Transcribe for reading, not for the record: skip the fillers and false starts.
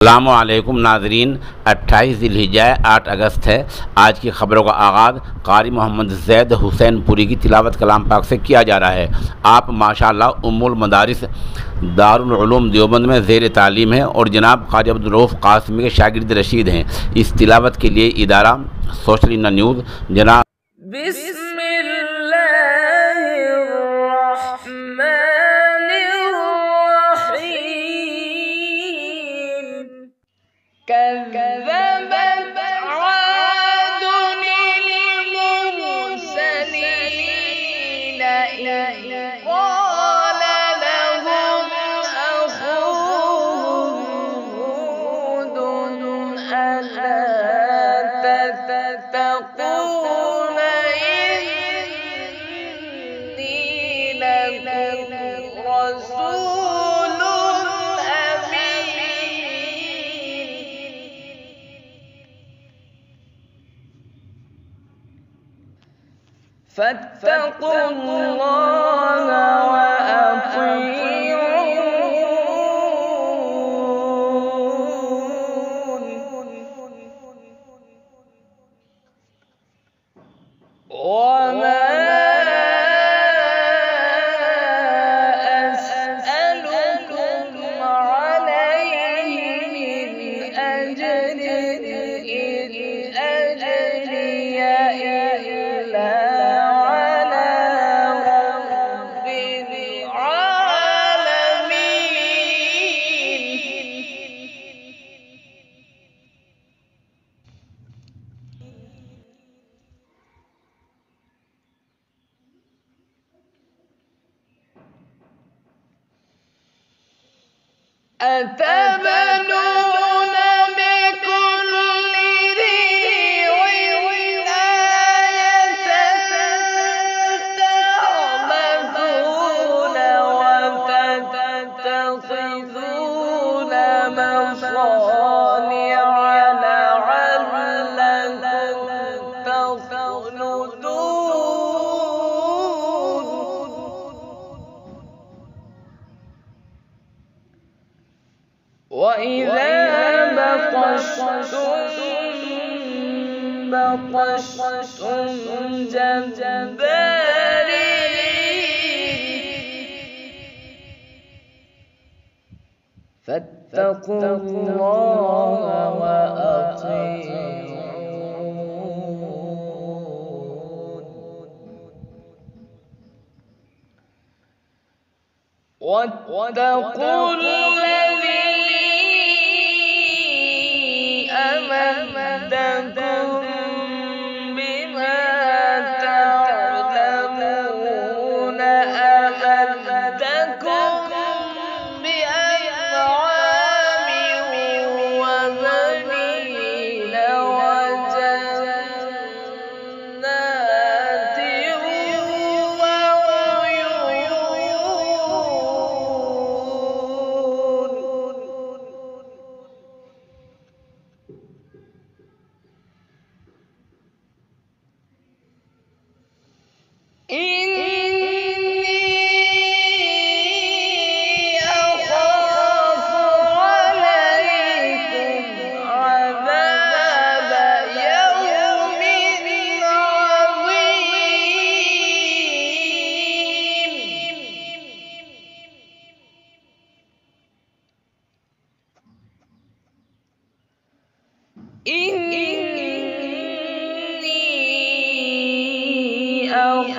अस्सलामुअलैकुम नाज़रीन, 28 ज़िलहिज्जा 8 अगस्त है। आज की ख़बरों का आगाज़ क़ारी मोहम्मद ज़ैद हुसैनपुरी की तिलावत कलाम पाक से किया जा रहा है। आप माशाअल्लाह उम्मुल मदारिस दारुल उलूम देवबंद में ज़ेर तालीम हैं और जनाब क़ारी अब्दुल रऊफ़ क़ासिमी के शागिर्द रशीद हैं। इस तिलावत के लिए इदारा सोशल इंना न्यूज़ जनाब كذبت عاد للمرسلين إذ قال لهم أخوهم هود ألا تتقون إني لكم رسول فاتقوا الله وأطيعون وما أسألكم عليه من أجر إن أجري إلا أتبنون بكل ريع آية تعبثون وتتخذون مصانع لعلكم تخلدون وإذا بطشتم جبارين فاتقوا الله وأطيعون واتقوا الذي أمدكم بما تعلمون أمدكم بأنعام وبنين وجنات إني أخاف عليكم عذاب يوم عظيم إني أخاف